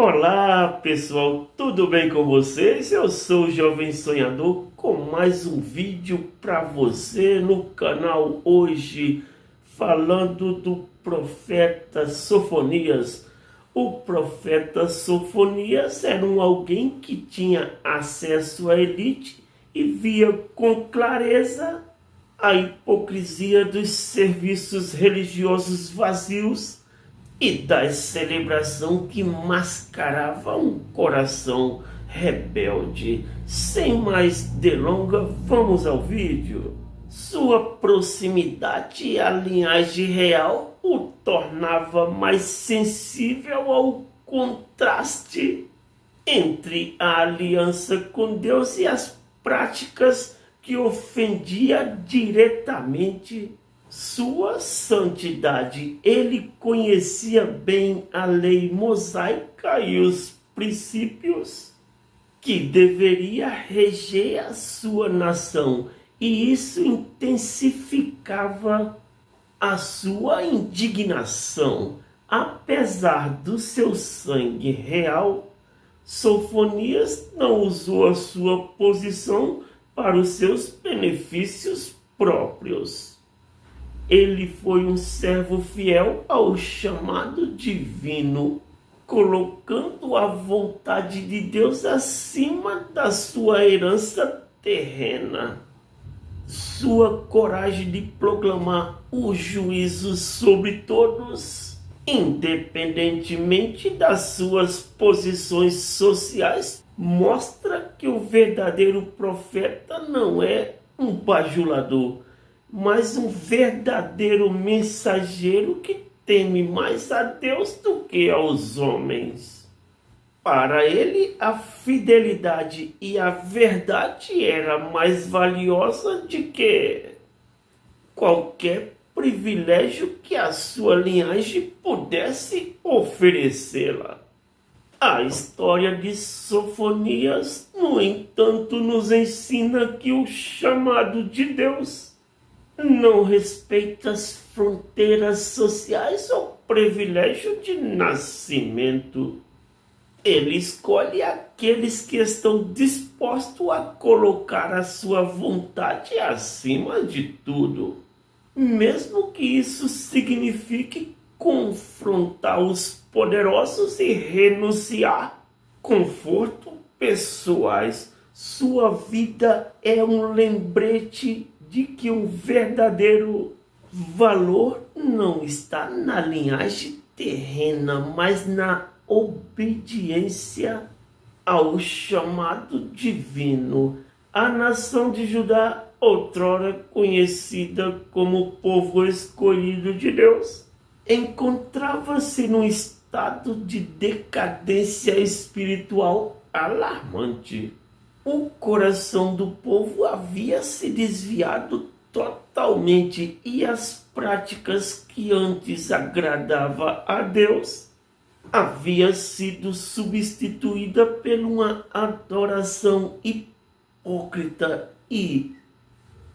Olá pessoal, tudo bem com vocês? Eu sou o Jovem Sonhador com mais um vídeo para você no canal hoje, falando do profeta Sofonias. O profeta Sofonias era alguém que tinha acesso à elite e via com clareza a hipocrisia dos serviços religiosos vazios e da celebração que mascarava um coração rebelde. Sem mais delongas, vamos ao vídeo. Sua proximidade à linhagem real o tornava mais sensível ao contraste entre a aliança com Deus e as práticas que ofendia diretamente sua santidade. Ele conhecia bem a lei mosaica e os princípios que deveria reger a sua nação, e isso intensificava a sua indignação. Apesar do seu sangue real, Sofonias não usou a sua posição para os seus benefícios próprios. Ele foi um servo fiel ao chamado divino, colocando a vontade de Deus acima da sua herança terrena. Sua coragem de proclamar o juízo sobre todos, independentemente das suas posições sociais, mostra que o verdadeiro profeta não é um bajulador, mas um verdadeiro mensageiro que teme mais a Deus do que aos homens. Para ele, a fidelidade e a verdade era mais valiosa do que qualquer privilégio que a sua linhagem pudesse oferecê-la. A história de Sofonias, no entanto, nos ensina que o chamado de Deus não respeita as fronteiras sociais ou privilégio de nascimento. Ele escolhe aqueles que estão dispostos a colocar a sua vontade acima de tudo, mesmo que isso signifique confrontar os poderosos e renunciar conforto pessoais. Sua vida é um lembrete de que o verdadeiro valor não está na linhagem terrena, mas na obediência ao chamado divino. A nação de Judá, outrora conhecida como povo escolhido de Deus, encontrava-se num estado de decadência espiritual alarmante. O coração do povo havia se desviado totalmente e as práticas que antes agradavam a Deus havia sido substituída por uma adoração hipócrita e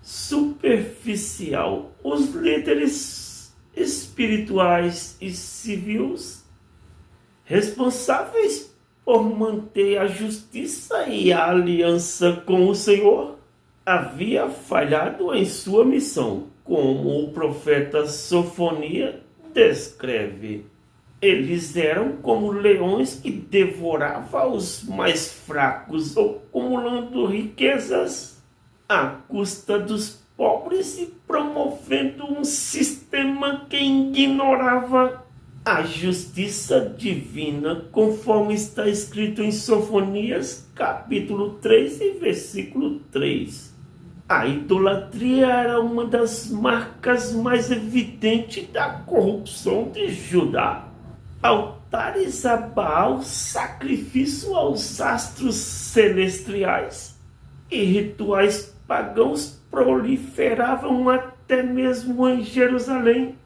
superficial. Os líderes espirituais e civis responsáveis por manter a justiça e a aliança com o Senhor havia falhado em sua missão, como o profeta Sofonias descreve. Eles eram como leões que devoravam os mais fracos, acumulando riquezas à custa dos pobres e promovendo um sistema que ignorava a justiça divina, conforme está escrito em Sofonias, capítulo 3 e versículo 3. A idolatria era uma das marcas mais evidentes da corrupção de Judá. Altares a Baal, sacrifício aos astros celestiais e rituais pagãos proliferavam até mesmo em Jerusalém.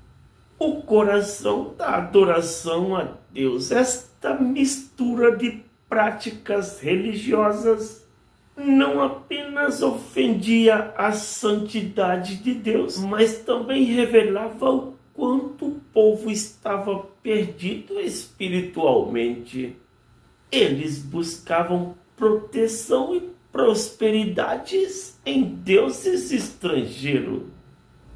O coração da adoração a Deus, esta mistura de práticas religiosas, não apenas ofendia a santidade de Deus, mas também revelava o quanto o povo estava perdido espiritualmente. Eles buscavam proteção e prosperidades em deuses estrangeiros,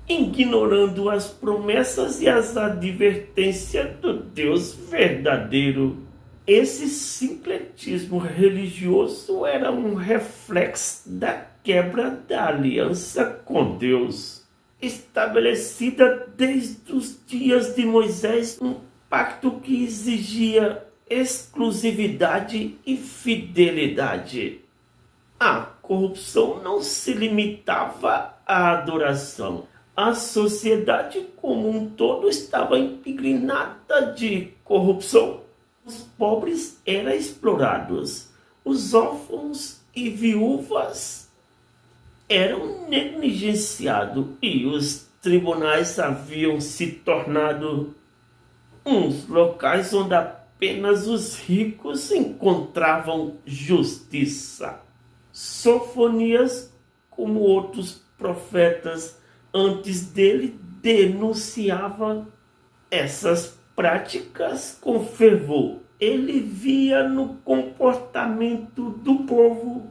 ignorando as promessas e as advertências do Deus verdadeiro. Esse sincretismo religioso era um reflexo da quebra da aliança com Deus, estabelecida desde os dias de Moisés, um pacto que exigia exclusividade e fidelidade. A corrupção não se limitava à adoração. A sociedade como um todo estava impregnada de corrupção. Os pobres eram explorados, os órfãos e viúvas eram negligenciados e os tribunais haviam se tornado uns locais onde apenas os ricos encontravam justiça. Sofonias, como outros profetas antes dele, denunciava essas práticas com fervor. Ele via no comportamento do povo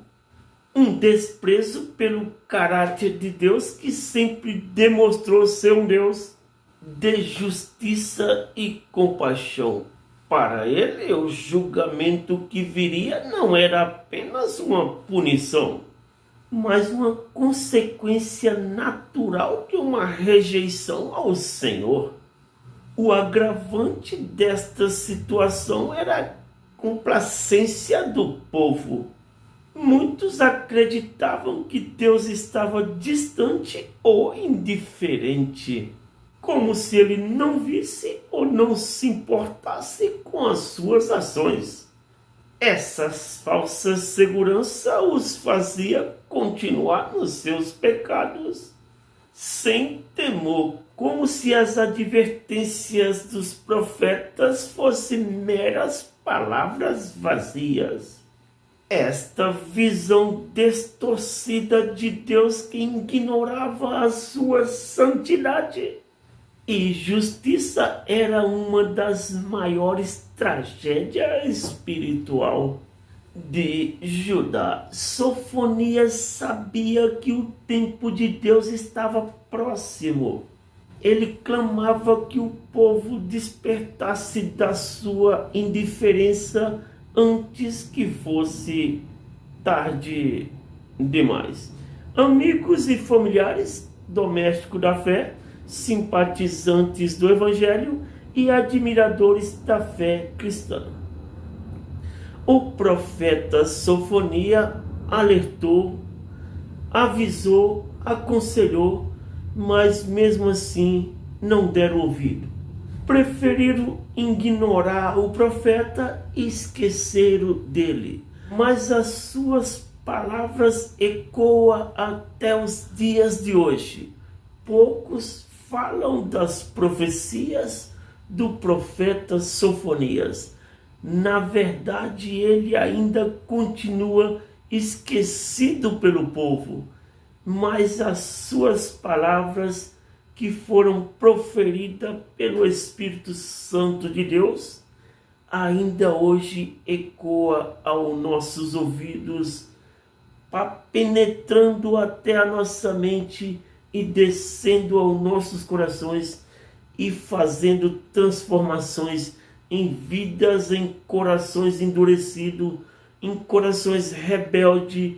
um desprezo pelo caráter de Deus, que sempre demonstrou ser um Deus de justiça e compaixão. Para ele, o julgamento que viria não era apenas uma punição, mas uma consequência natural de uma rejeição ao Senhor. O agravante desta situação era a complacência do povo. Muitos acreditavam que Deus estava distante ou indiferente, como se ele não visse ou não se importasse com as suas ações. Essa falsa segurança os fazia continuar nos seus pecados sem temor, como se as advertências dos profetas fossem meras palavras vazias. Esta visão distorcida de Deus, que ignorava a sua santidade e justiça, era uma das maiores tragédias espiritual de Judá. Sofonias sabia que o tempo de Deus estava próximo. Ele clamava que o povo despertasse da sua indiferença antes que fosse tarde demais. Amigos e familiares domésticos da fé, simpatizantes do Evangelho e admiradores da fé cristã, o profeta Sofonia alertou, avisou, aconselhou, mas mesmo assim não deram ouvido. Preferiram ignorar o profeta e esqueceram dele. Mas as suas palavras ecoam até os dias de hoje. Poucos falam das profecias do profeta Sofonias. Na verdade, ele ainda continua esquecido pelo povo, mas as suas palavras, que foram proferidas pelo Espírito Santo de Deus, ainda hoje ecoa aos nossos ouvidos, penetrando até a nossa mente e descendo aos nossos corações e fazendo transformações em vidas, em corações endurecidos, em corações rebeldes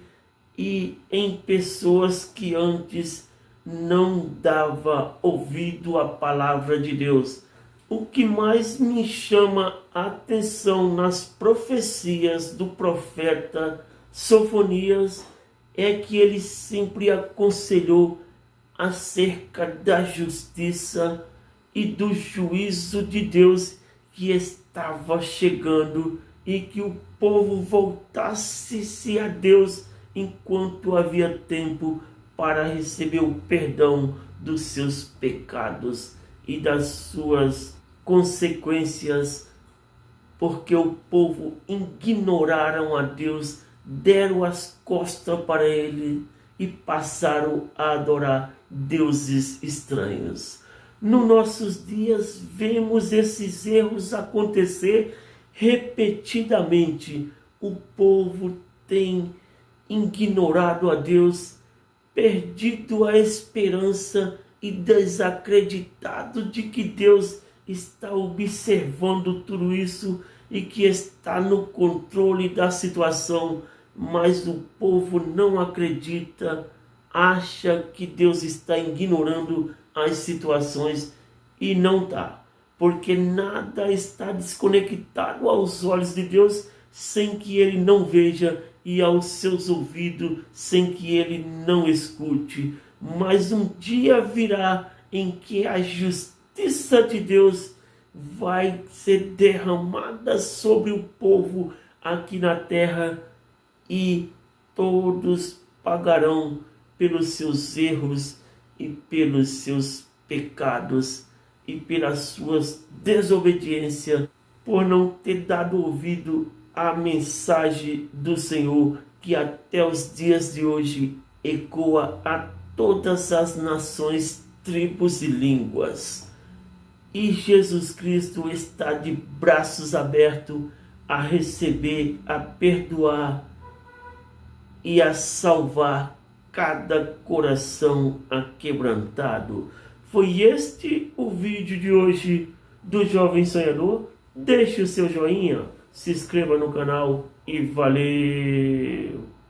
e em pessoas que antes não dava ouvido à palavra de Deus. O que mais me chama a atenção nas profecias do profeta Sofonias é que ele sempre aconselhou acerca da justiça e do juízo de Deus que estava chegando, e que o povo voltasse-se a Deus enquanto havia tempo, para receber o perdão dos seus pecados e das suas consequências, porque o povo ignoraram a Deus, deram as costas para ele e passaram a adorar deuses estranhos. Nos nossos dias vemos esses erros acontecer Repetidamente, o povo tem ignorado a Deus, perdido a esperança e desacreditado de que Deus está observando tudo isso e que está no controle da situação, mas o povo não acredita, acha que Deus está ignorando as situações e não está, porque nada está desconectado aos olhos de Deus sem que ele não veja e aos seus ouvidos sem que ele não escute. Mas um dia virá em que a justiça de Deus vai ser derramada sobre o povo aqui na terra e todos pagarão pelos seus erros e pelos seus pecados e pelas suas desobediências, por não ter dado ouvido à mensagem do Senhor, que até os dias de hoje ecoa a todas as nações, tribos e línguas. E Jesus Cristo está de braços abertos a receber, a perdoar e a salvar cada coração aquebrantado. Foi este o vídeo de hoje do Jovem Sonhador. Deixe o seu joinha, se inscreva no canal e valeu!